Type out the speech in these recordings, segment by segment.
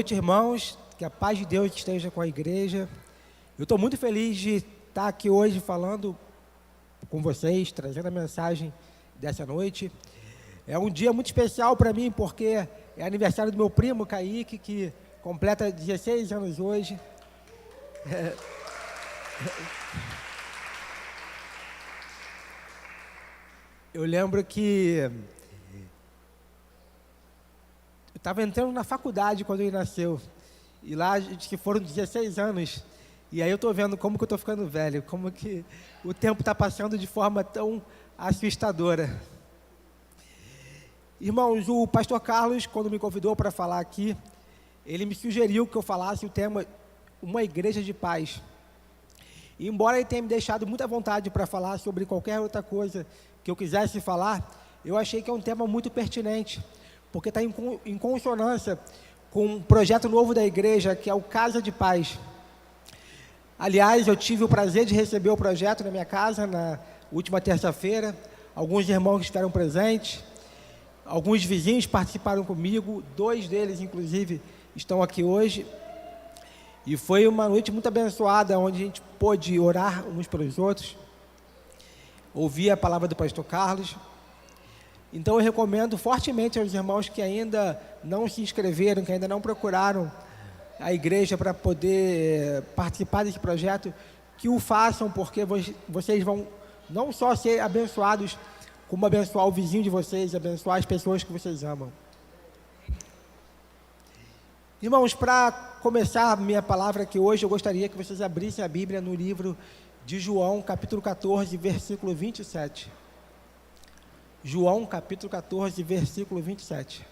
noite, irmãos. Que a paz de Deus esteja com a igreja. Eu estou muito feliz de estar aqui hoje falando com vocês, trazendo a mensagem dessa noite. É um dia muito especial para mim, porque é aniversário do meu primo, Kaique, que completa 16 anos hoje. Eu lembro que eu estava entrando na faculdade quando ele nasceu. E lá, diz que foram 16 anos. E aí eu estou vendo como que eu estou ficando velho, como que o tempo está passando de forma tão assustadora. Irmãos, o pastor Carlos, quando me convidou para falar aqui, ele me sugeriu que eu falasse o tema Uma Igreja de Paz. E embora ele tenha me deixado muita vontade para falar sobre qualquer outra coisa que eu quisesse falar, eu achei que é um tema muito pertinente, porque está em consonância com um projeto novo da igreja, que é o Casa de Paz. Aliás, eu tive o prazer de receber o projeto na minha casa na última terça-feira. Alguns irmãos estiveram presentes, alguns vizinhos participaram comigo, 2 deles, inclusive, estão aqui hoje. E foi uma noite muito abençoada, onde a gente pôde orar uns pelos outros, ouvir a palavra do pastor Carlos. Então eu recomendo fortemente aos irmãos que ainda não se inscreveram, que ainda não procuraram a igreja para poder participar desse projeto, que o façam, porque vocês vão não só ser abençoados, como abençoar o vizinho de vocês, abençoar as pessoas que vocês amam. Irmãos, para começar a minha palavra aqui hoje, eu gostaria que vocês abrissem a Bíblia no livro de João, capítulo 14, versículo 27. João, capítulo 14, versículo 27.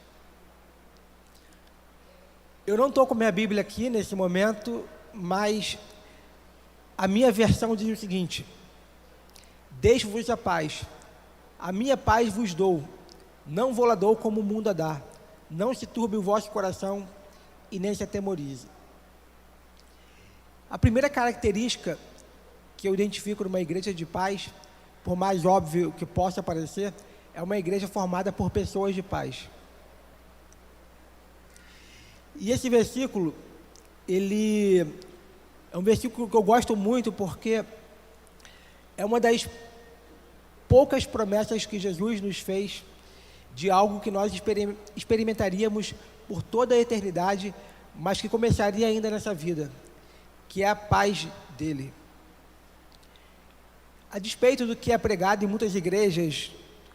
Eu não estou com minha Bíblia aqui nesse momento, mas a minha versão diz o seguinte: deixo-vos a paz, a minha paz vos dou, não vou lá dou como o mundo a dá, não se turbe o vosso coração e nem se atemorize. A primeira característica que eu identifico numa igreja de paz, por mais óbvio que possa parecer, é uma igreja formada por pessoas de paz. E esse versículo, ele é um versículo que eu gosto muito, porque é uma das poucas promessas que Jesus nos fez de algo que nós experimentaríamos por toda a eternidade, mas que começaria ainda nessa vida, que é a paz dele. A despeito do que é pregado em muitas igrejas,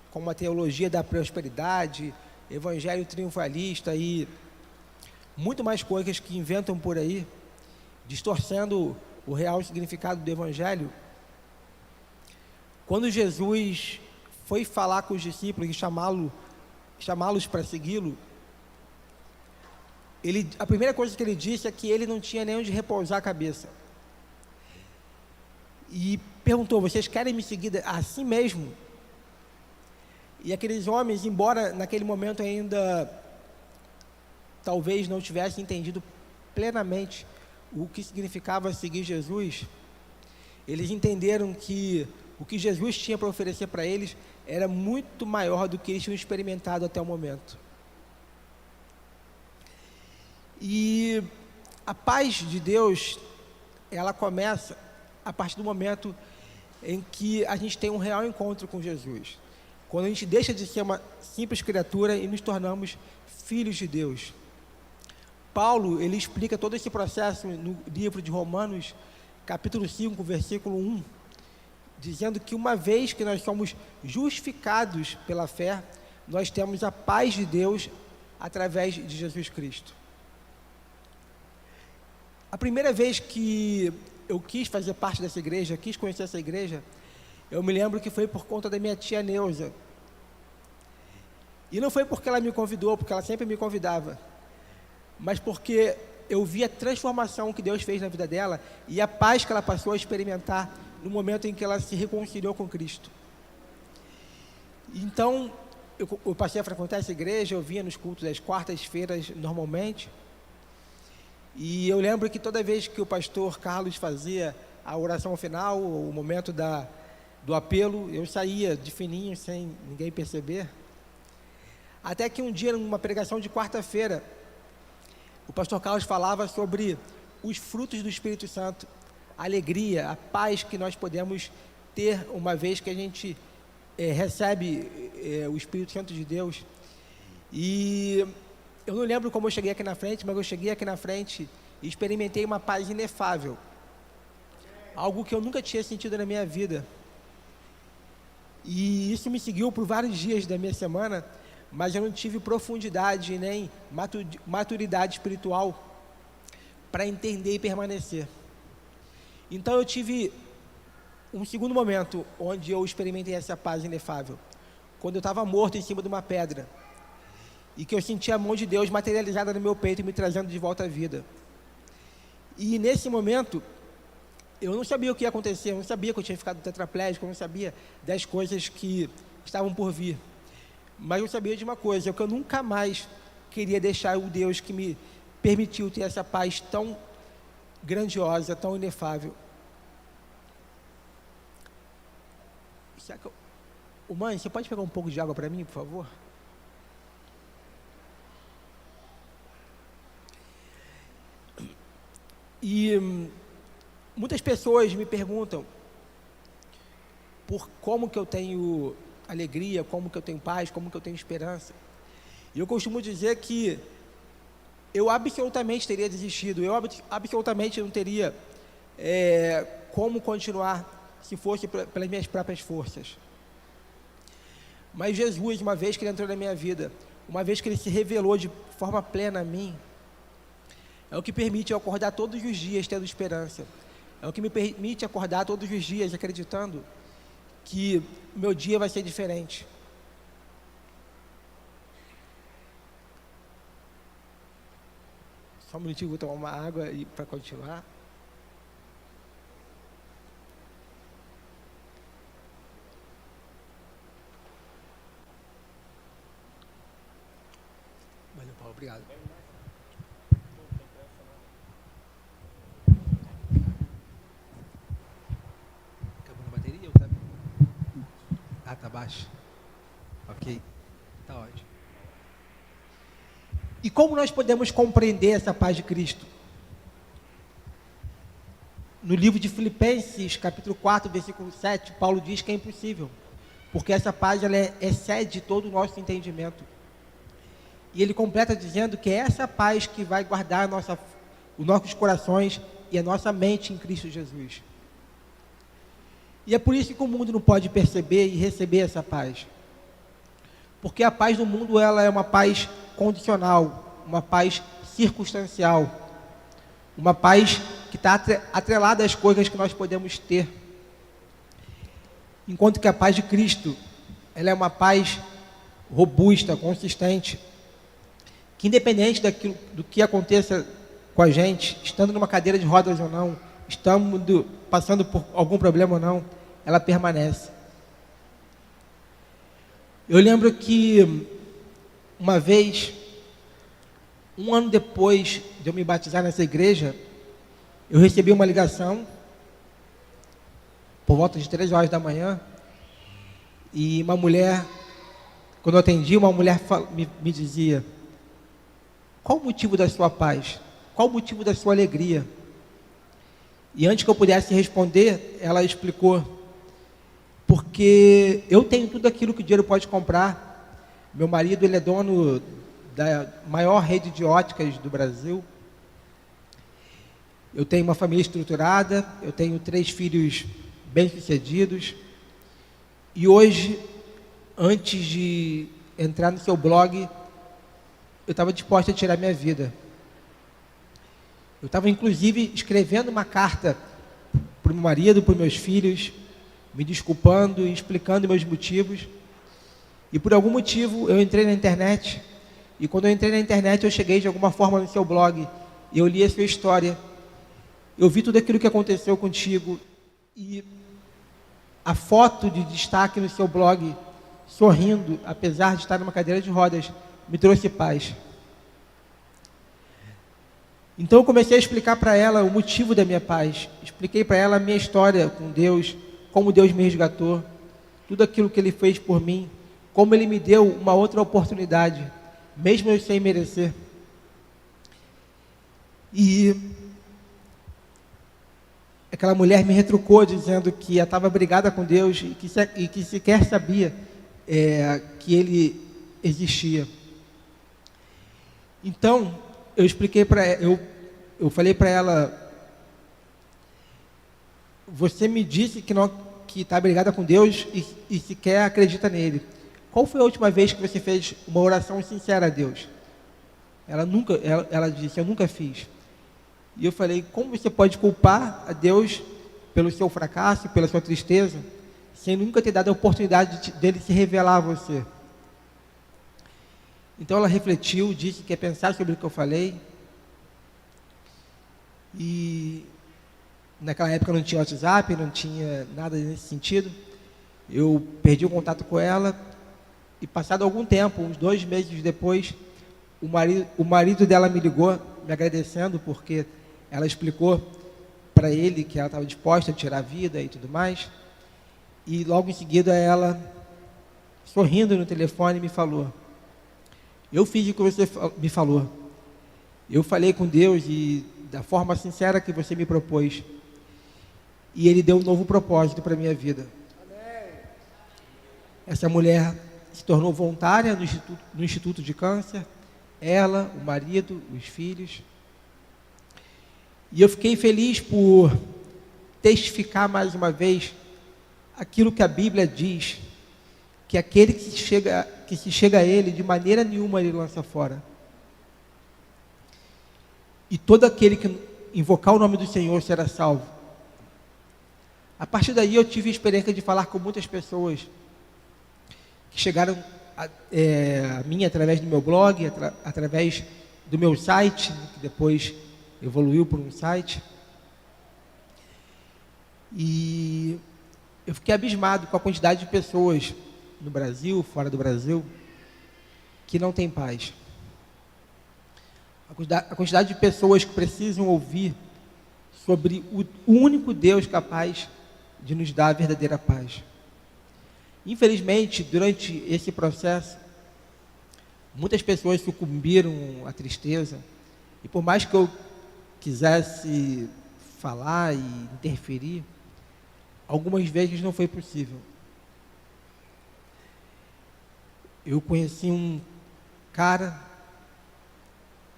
como a teologia da prosperidade, evangelho triunfalista e muito mais coisas que inventam por aí, distorcendo o real significado do evangelho, quando Jesus foi falar com os discípulos e chamá-los para segui-lo, a primeira coisa que ele disse é que ele não tinha nem onde repousar a cabeça. E perguntou: vocês querem me seguir assim mesmo? E aqueles homens, embora naquele momento ainda talvez não tivessem entendido plenamente o que significava seguir Jesus, eles entenderam que o que Jesus tinha para oferecer para eles era muito maior do que eles tinham experimentado até o momento. E a paz de Deus, ela começa a partir do momento em que a gente tem um real encontro com Jesus. Quando a gente deixa de ser uma simples criatura e nos tornamos filhos de Deus. Paulo, ele explica todo esse processo no livro de Romanos, capítulo 5, versículo 1, dizendo que uma vez que nós somos justificados pela fé, nós temos a paz de Deus através de Jesus Cristo. A primeira vez que eu quis fazer parte dessa igreja, quis conhecer essa igreja, eu me lembro que foi por conta da minha tia Neuza. E não foi porque ela me convidou, porque ela sempre me convidava, mas porque eu vi a transformação que Deus fez na vida dela e a paz que ela passou a experimentar no momento em que ela se reconciliou com Cristo. Então, eu passei a frequentar essa igreja, eu vinha nos cultos das quartas-feiras normalmente, e eu lembro que toda vez que o pastor Carlos fazia a oração final, o momento do apelo, eu saía de fininho, sem ninguém perceber. Até que um dia, numa pregação de quarta-feira, o pastor Carlos falava sobre os frutos do Espírito Santo, a alegria, a paz que nós podemos ter uma vez que a gente recebe o Espírito Santo de Deus. E eu não lembro como eu cheguei aqui na frente, mas eu cheguei aqui na frente e experimentei uma paz inefável, algo que eu nunca tinha sentido na minha vida. E isso me seguiu por vários dias da minha semana, mas eu não tive profundidade nem maturidade espiritual para entender e permanecer. Então eu tive um segundo momento onde eu experimentei essa paz inefável, quando eu estava morto em cima de uma pedra e que eu senti a mão de Deus materializada no meu peito e me trazendo de volta à vida. E nesse momento eu não sabia o que ia acontecer, eu não sabia que eu tinha ficado tetraplégico, eu não sabia das coisas que estavam por vir, mas eu sabia de uma coisa, que eu nunca mais queria deixar o Deus que me permitiu ter essa paz tão grandiosa, tão inefável. Mãe, você pode pegar um pouco de água para mim, por favor? E muitas pessoas me perguntam por como que eu tenho alegria, como que eu tenho paz, como que eu tenho esperança. E eu costumo dizer que eu absolutamente teria desistido, eu absolutamente não teria como continuar se fosse pelas minhas próprias forças. Mas Jesus, uma vez que Ele entrou na minha vida, uma vez que Ele se revelou de forma plena a mim, é o que permite eu acordar todos os dias tendo esperança. É o que me permite acordar todos os dias acreditando que o meu dia vai ser diferente. Só um minutinho, vou tomar uma água para continuar. Valeu, Paulo, obrigado. Acabou a bateria ou tá? Ah, tá baixo. Ok, tá ótimo. E como nós podemos compreender essa paz de Cristo? No livro de Filipenses, capítulo 4, versículo 7, Paulo diz que é impossível, porque essa paz ela excede todo o nosso entendimento. E ele completa dizendo que é essa paz que vai guardar os nossos corações e a nossa mente em Cristo Jesus. E é por isso que o mundo não pode perceber e receber essa paz. Porque a paz do mundo ela é uma paz condicional, uma paz circunstancial, uma paz que está atrelada às coisas que nós podemos ter. Enquanto que a paz de Cristo, ela é uma paz robusta, consistente, que independente do que aconteça com a gente, estando numa cadeira de rodas ou não, estando passando por algum problema ou não, ela permanece. Eu lembro que uma vez, um ano depois de eu me batizar nessa igreja, eu recebi uma ligação por volta de 3 horas da manhã e uma mulher, quando eu atendi, uma mulher me dizia: qual o motivo da sua paz? Qual o motivo da sua alegria? E antes que eu pudesse responder, ela explicou: porque eu tenho tudo aquilo que o dinheiro pode comprar. Meu marido, ele é dono da maior rede de óticas do Brasil. Eu tenho uma família estruturada, eu tenho 3 filhos bem-sucedidos. E hoje, antes de entrar no seu blog, eu estava disposto a tirar minha vida. Eu estava, inclusive, escrevendo uma carta para o meu marido, para os meus filhos, me desculpando e explicando meus motivos. E por algum motivo, eu entrei na internet. E quando eu entrei na internet, eu cheguei de alguma forma no seu blog. E eu li a sua história. Eu vi tudo aquilo que aconteceu contigo. E a foto de destaque no seu blog, sorrindo, apesar de estar numa cadeira de rodas, me trouxe paz. Então eu comecei a explicar para ela o motivo da minha paz. Expliquei para ela a minha história com Deus, como Deus me resgatou, tudo aquilo que Ele fez por mim, como Ele me deu uma outra oportunidade, mesmo eu sem merecer. E aquela mulher me retrucou dizendo que ela estava brigada com Deus e que sequer sabia que Ele existia. Então, eu expliquei para ela, eu falei para ela: você me disse que está brigada com Deus e sequer acredita nele. Qual foi a última vez que você fez uma oração sincera a Deus? Ela disse: eu nunca fiz. E eu falei: como você pode culpar a Deus pelo seu fracasso, pela sua tristeza, sem nunca ter dado a oportunidade dele se revelar a você? Então ela refletiu, disse que ia pensar sobre o que eu falei. E naquela época não tinha WhatsApp, não tinha nada nesse sentido. Eu perdi o contato com ela e, passado algum tempo, uns 2 meses depois, o marido dela me ligou, me agradecendo, porque ela explicou para ele que ela estava disposta a tirar a vida e tudo mais. E logo em seguida ela, sorrindo no telefone, me falou: eu fiz o que você me falou. Eu falei com Deus e da forma sincera que você me propôs. E Ele deu um novo propósito para a minha vida. Essa mulher se tornou voluntária no Instituto de Câncer. Ela, o marido, os filhos. E eu fiquei feliz por testificar mais uma vez aquilo que a Bíblia diz, que aquele que se chega a Ele, de maneira nenhuma Ele lança fora. E todo aquele que invocar o nome do Senhor será salvo. A partir daí eu tive a experiência de falar com muitas pessoas que chegaram a mim através do meu blog, através do meu site, que depois evoluiu para um site. E eu fiquei abismado com a quantidade de pessoas no Brasil, fora do Brasil, que não têm paz. A quantidade de pessoas que precisam ouvir sobre o único Deus capaz de nos dar a verdadeira paz. Infelizmente, durante esse processo, muitas pessoas sucumbiram à tristeza, e por mais que eu quisesse falar e interferir, algumas vezes não foi possível. Eu conheci um cara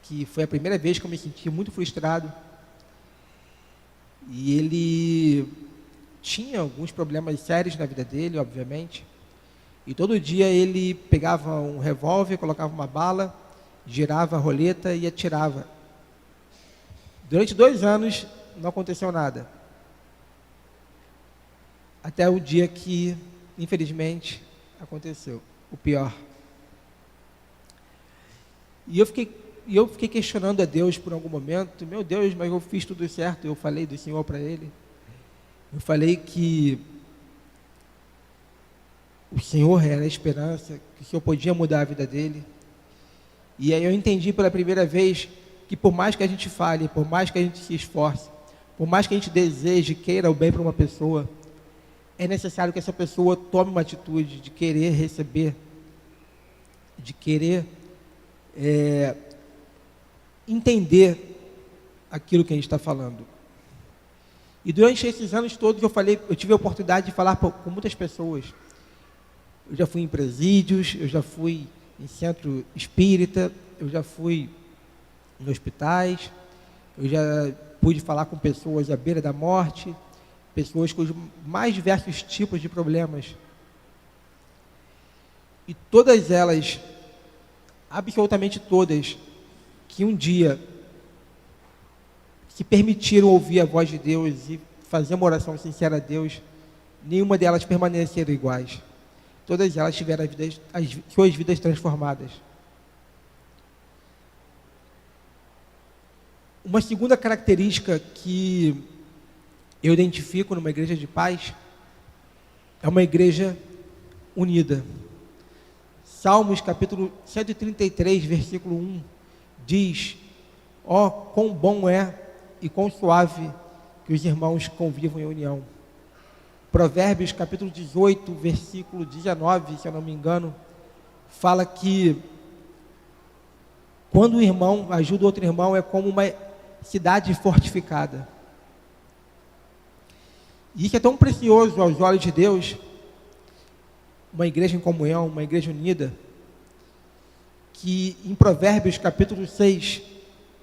que foi a primeira vez que eu me senti muito frustrado, e ele tinha alguns problemas sérios na vida dele, obviamente, e todo dia ele pegava um revólver, colocava uma bala, girava a roleta e atirava. Durante 2 anos não aconteceu nada, até o dia que, infelizmente, aconteceu o pior. E eu fiquei questionando a Deus por algum momento: meu Deus, mas eu fiz tudo certo. Eu falei do Senhor para ele. Eu falei que o Senhor era a esperança, que o Senhor podia mudar a vida dele. E aí eu entendi pela primeira vez que, por mais que a gente fale, por mais que a gente se esforce, por mais que a gente deseje, queira o bem para uma pessoa, é necessário que essa pessoa tome uma atitude de querer receber, de querer entender aquilo que a gente está falando. E durante esses anos todos eu tive a oportunidade de falar com muitas pessoas. Eu já fui em presídios, eu já fui em centro espírita, eu já fui em hospitais, eu já pude falar com pessoas à beira da morte, pessoas com os mais diversos tipos de problemas. E todas elas, absolutamente todas, que um dia se permitiram ouvir a voz de Deus e fazer uma oração sincera a Deus, nenhuma delas permaneceram iguais. Todas elas tiveram as suas vidas transformadas. Uma segunda característica que eu identifico numa igreja de paz é uma igreja unida. Salmos capítulo 133, versículo 1, diz: ó, quão bom é e quão suave que os irmãos convivam em união. Provérbios capítulo 18, versículo 19, se eu não me engano, fala que quando o irmão ajuda outro irmão, é como cidade fortificada. E isso é tão precioso aos olhos de Deus, uma igreja em comunhão, uma igreja unida, que em Provérbios capítulo 6,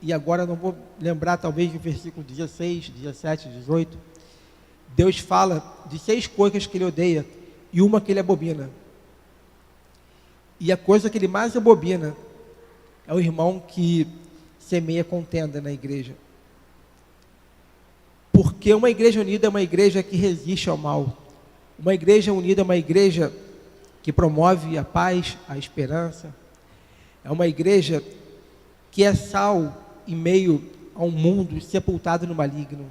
e agora não vou lembrar talvez do versículo 16, 17, 18, Deus fala de 6 coisas que ele odeia e uma que ele abomina. E a coisa que ele mais abomina é o irmão que semeia contenda na igreja. Porque uma igreja unida é uma igreja que resiste ao mal. Uma igreja unida é uma igreja que promove a paz, a esperança. É uma igreja que é sal em meio a um mundo sepultado no maligno.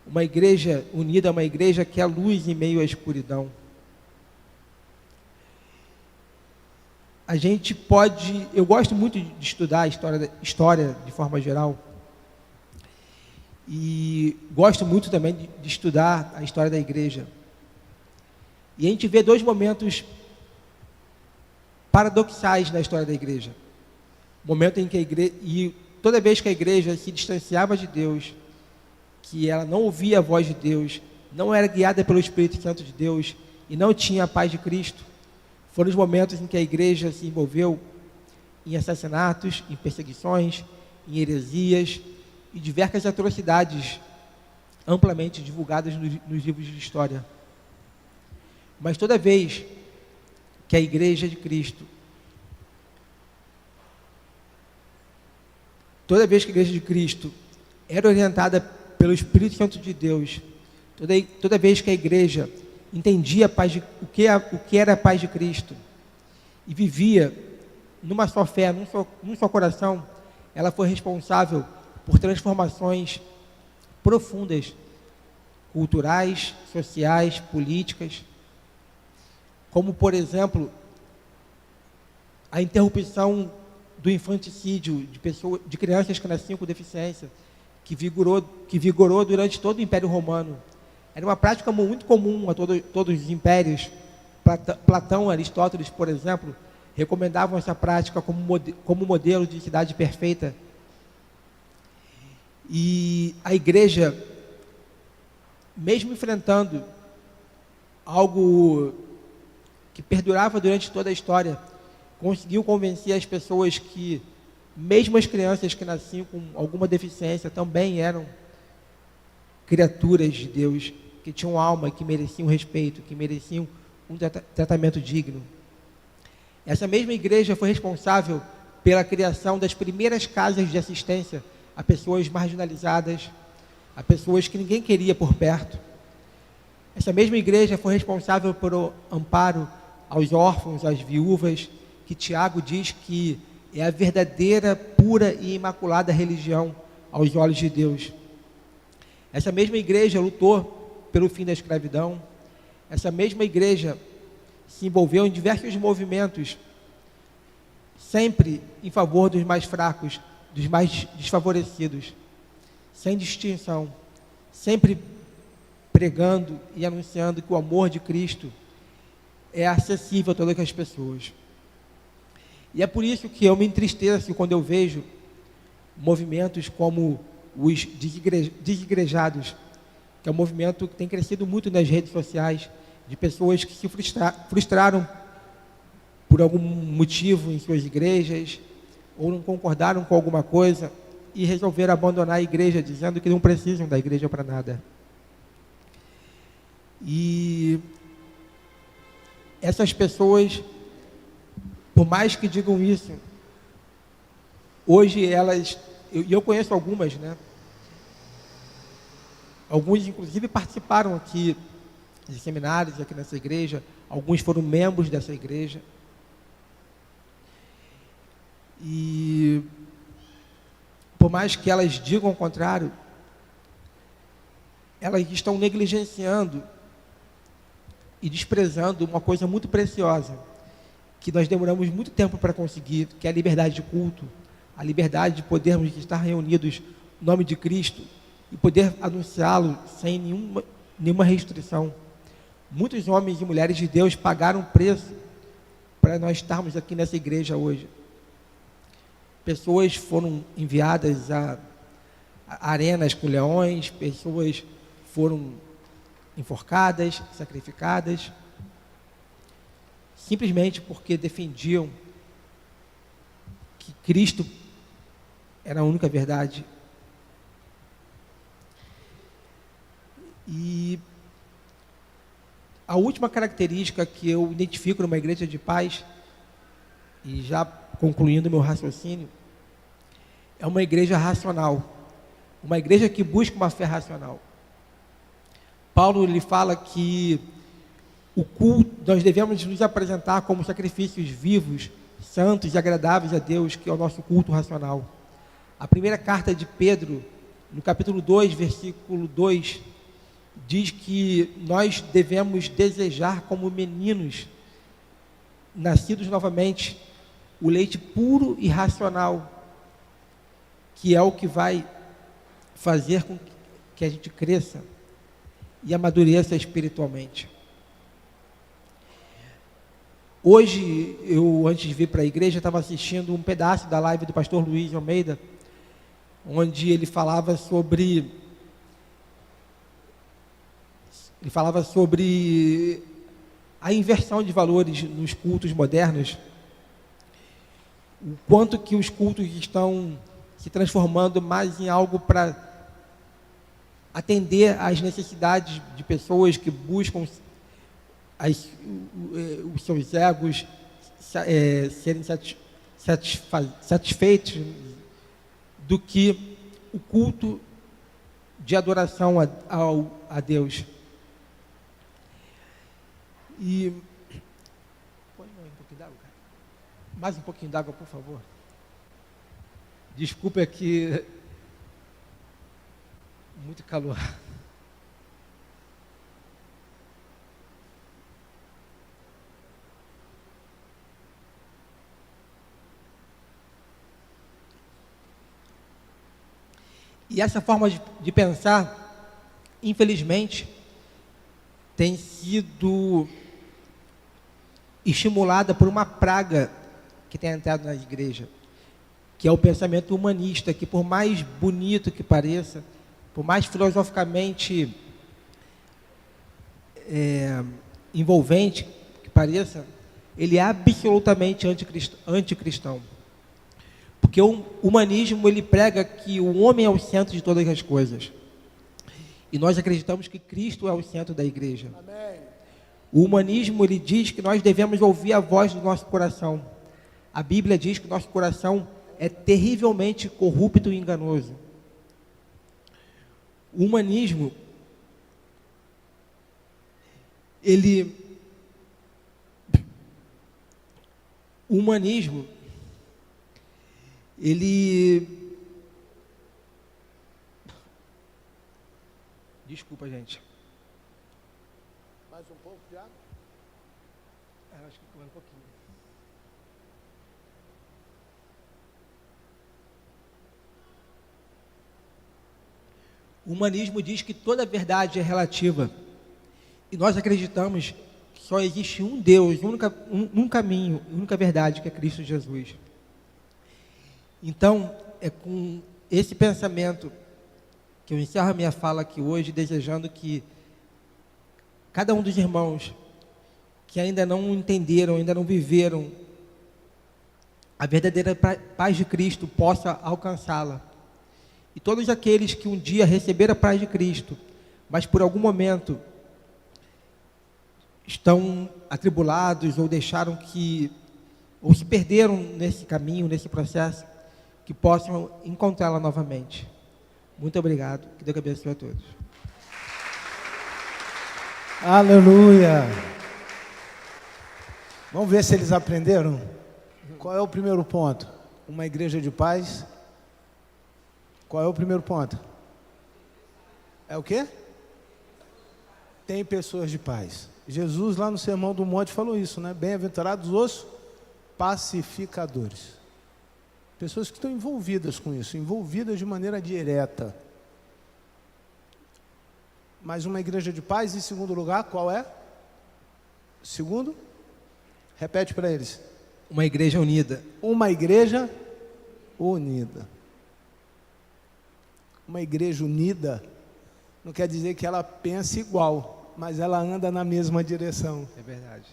Uma igreja unida é uma igreja que é luz em meio à escuridão. A gente pode... Eu gosto muito de estudar a história de forma geral. E gosto muito também de estudar a história da igreja. E a gente vê 2 momentos paradoxais na história da igreja. O momento em que a igreja... E toda vez que a igreja se distanciava de Deus, que ela não ouvia a voz de Deus, não era guiada pelo Espírito Santo de Deus e não tinha a paz de Cristo, foram os momentos em que a igreja se envolveu em assassinatos, em perseguições, em heresias e diversas atrocidades amplamente divulgadas nos livros de história. Mas toda vez que a igreja de Cristo, era orientada pelo Espírito Santo de Deus, toda vez que a igreja entendia o que era a paz de Cristo e vivia numa só fé, num só coração, ela foi responsável por transformações profundas, culturais, sociais, políticas, como, por exemplo, a interrupção do infanticídio de crianças que nasciam com deficiência, que vigorou durante todo o Império Romano. Era uma prática muito comum a todos os impérios. Platão, Aristóteles, por exemplo, recomendavam essa prática como modelo de cidade perfeita. E a igreja, mesmo enfrentando algo que perdurava durante toda a história, conseguiu convencer as pessoas que, mesmo as crianças que nasciam com alguma deficiência, também eram criaturas de Deus, que tinham alma, que mereciam respeito, que mereciam um tratamento digno. Essa mesma igreja foi responsável pela criação das primeiras casas de assistência a pessoas marginalizadas, a pessoas que ninguém queria por perto. Essa mesma igreja foi responsável pelo amparo aos órfãos, às viúvas, que Tiago diz que é a verdadeira, pura e imaculada religião aos olhos de Deus. Essa mesma igreja lutou pelo fim da escravidão. Essa mesma igreja se envolveu em diversos movimentos, sempre em favor dos mais fracos, dos mais desfavorecidos, sem distinção, sempre pregando e anunciando que o amor de Cristo é acessível a todas as pessoas. E é por isso que eu me entristeço quando eu vejo movimentos como os desigrejados, que é um movimento que tem crescido muito nas redes sociais, de pessoas que se frustraram por algum motivo em suas igrejas, ou não concordaram com alguma coisa, e resolveram abandonar a igreja, dizendo que não precisam da igreja para nada. E essas pessoas, por mais que digam isso, hoje elas, eu conheço algumas, né? Alguns, inclusive, participaram aqui de seminários aqui nessa igreja, alguns foram membros dessa igreja. E, por mais que elas digam o contrário, elas estão negligenciando e desprezando uma coisa muito preciosa, que nós demoramos muito tempo para conseguir, que é a liberdade de culto, a liberdade de podermos estar reunidos no nome de Cristo e poder anunciá-lo sem nenhuma restrição. Muitos homens e mulheres de Deus pagaram o preço para nós estarmos aqui nessa igreja hoje. Pessoas foram enviadas arenas com leões, pessoas foram enforcadas, sacrificadas, simplesmente porque defendiam que Cristo era a única verdade. E a última característica que eu identifico numa igreja de paz, e já concluindo meu raciocínio, é uma igreja racional, uma igreja que busca uma fé racional. Paulo ele fala que o culto, nós devemos nos apresentar como sacrifícios vivos, santos e agradáveis a Deus, que é o nosso culto racional. A primeira carta de Pedro, no capítulo 2, versículo 2, diz que nós devemos desejar como meninos, nascidos novamente, o leite puro e racional, que é o que vai fazer com que a gente cresça e amadureça espiritualmente. Hoje, antes de vir para a igreja, estava assistindo um pedaço da live do pastor Luiz Almeida, onde ele falava sobre a inversão de valores nos cultos modernos, o quanto que os cultos estão se transformando mais em algo para atender às necessidades de pessoas que buscam os seus egos serem satisfeitos, do que o culto de adoração a Deus. E põe um pouquinho d'água, cara. Mais um pouquinho d'água, por favor. Desculpa aqui, muito calor. E essa forma de pensar, infelizmente, tem sido estimulada por uma praga que tem entrado na igreja, que é o pensamento humanista, que por mais bonito que pareça, por mais filosoficamente envolvente que pareça, ele é absolutamente anticristão. Porque o humanismo, ele prega que o homem é o centro de todas as coisas. E nós acreditamos que Cristo é o centro da igreja. Amém. O humanismo, ele diz que nós devemos ouvir a voz do nosso coração. A Bíblia diz que o nosso coração é terrivelmente corrupto e enganoso. O humanismo, desculpa, gente. Mais um pouco já? Acho que um pouquinho. O humanismo diz que toda verdade é relativa. E nós acreditamos que só existe um Deus, um caminho, única verdade, que é Cristo Jesus. Então, é com esse pensamento que eu encerro a minha fala aqui hoje, desejando que cada um dos irmãos que ainda não entenderam, ainda não viveram a verdadeira paz de Cristo possa alcançá-la. E todos aqueles que um dia receberam a paz de Cristo, mas por algum momento estão atribulados ou ou se perderam nesse caminho, nesse processo, que possam encontrá-la novamente. Muito obrigado. Que Deus abençoe a todos. Aleluia. Vamos ver se eles aprenderam. Qual é o primeiro ponto? Uma igreja de paz. Qual é o primeiro ponto? É o quê? Tem pessoas de paz. Jesus lá no Sermão do Monte falou isso, né? Bem-aventurados os pacificadores. Pessoas que estão envolvidas com isso, envolvidas de maneira direta. Mas uma igreja de paz, em segundo lugar, qual é? Segundo? Repete para eles. Uma igreja unida. Uma igreja unida. Uma igreja unida não quer dizer que ela pense igual, mas ela anda na mesma direção. É verdade.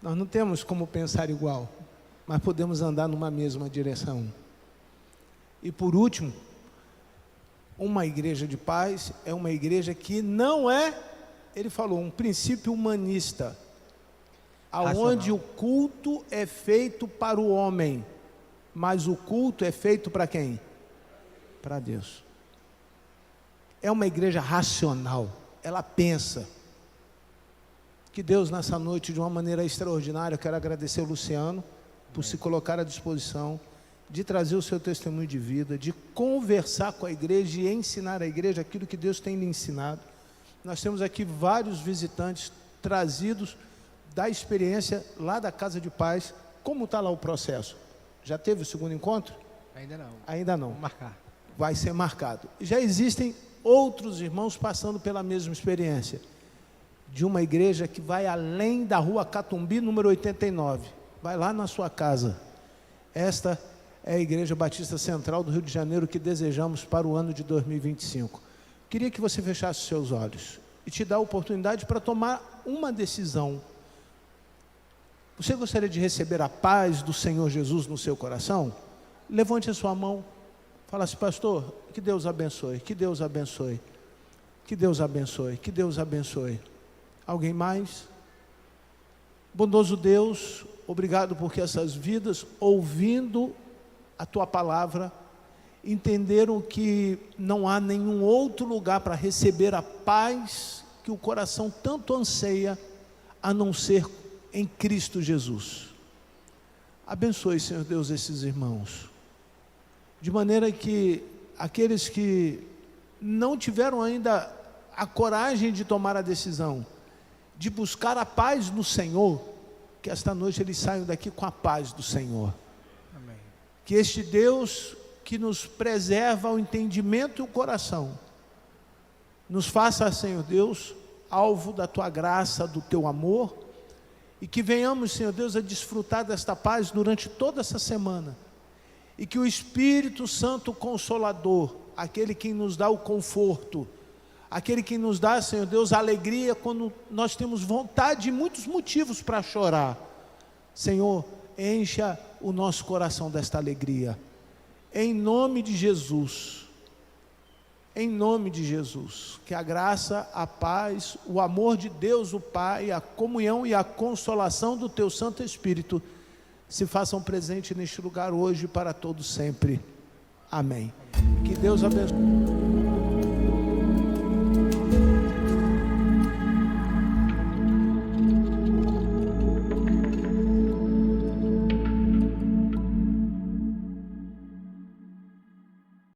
Nós não temos como pensar igual, mas podemos andar numa mesma direção. E por último, uma igreja de paz é uma igreja que não é, ele falou, um princípio humanista, aonde o culto é feito para o homem, mas o culto é feito para quem? Para Deus. É uma igreja racional, ela pensa. Que Deus nessa noite, de uma maneira extraordinária, eu quero agradecer o Luciano por se colocar à disposição de trazer o seu testemunho de vida, de conversar com a igreja e ensinar a igreja aquilo que Deus tem lhe ensinado. Nós temos aqui vários visitantes trazidos da experiência lá da Casa de Paz. Como está lá o processo? Já teve o segundo encontro? Ainda não. Ainda não. Vamos marcar. Vai ser marcado. Já existem outros irmãos passando pela mesma experiência, de uma igreja que vai além da rua Catumbi, número 89. Vai lá na sua casa. Esta é a Igreja Batista Central do Rio de Janeiro que desejamos para o ano de 2025. Queria que você fechasse os seus olhos e te dar a oportunidade para tomar uma decisão. Você gostaria de receber a paz do Senhor Jesus no seu coração? Levante a sua mão. Fala assim, pastor, que Deus abençoe, que Deus abençoe, que Deus abençoe, que Deus abençoe. Alguém mais? Bondoso Deus, obrigado porque essas vidas, ouvindo a Tua palavra, entenderam que não há nenhum outro lugar para receber a paz que o coração tanto anseia, a não ser em Cristo Jesus. Abençoe, Senhor Deus, esses irmãos, de maneira que aqueles que não tiveram ainda a coragem de tomar a decisão, de buscar a paz no Senhor, que esta noite eles saiam daqui com a paz do Senhor. Amém. Que este Deus que nos preserva o entendimento e o coração, nos faça, Senhor Deus, alvo da Tua graça, do Teu amor, e que venhamos, Senhor Deus, a desfrutar desta paz durante toda essa semana, e que o Espírito Santo Consolador, aquele que nos dá o conforto, aquele que nos dá, Senhor Deus, a alegria quando nós temos vontade e muitos motivos para chorar. Senhor, encha o nosso coração desta alegria. Em nome de Jesus. Em nome de Jesus. Que a graça, a paz, o amor de Deus, o Pai, a comunhão e a consolação do Teu Santo Espírito se façam presente neste lugar hoje e para todos sempre. Amém. Que Deus abençoe.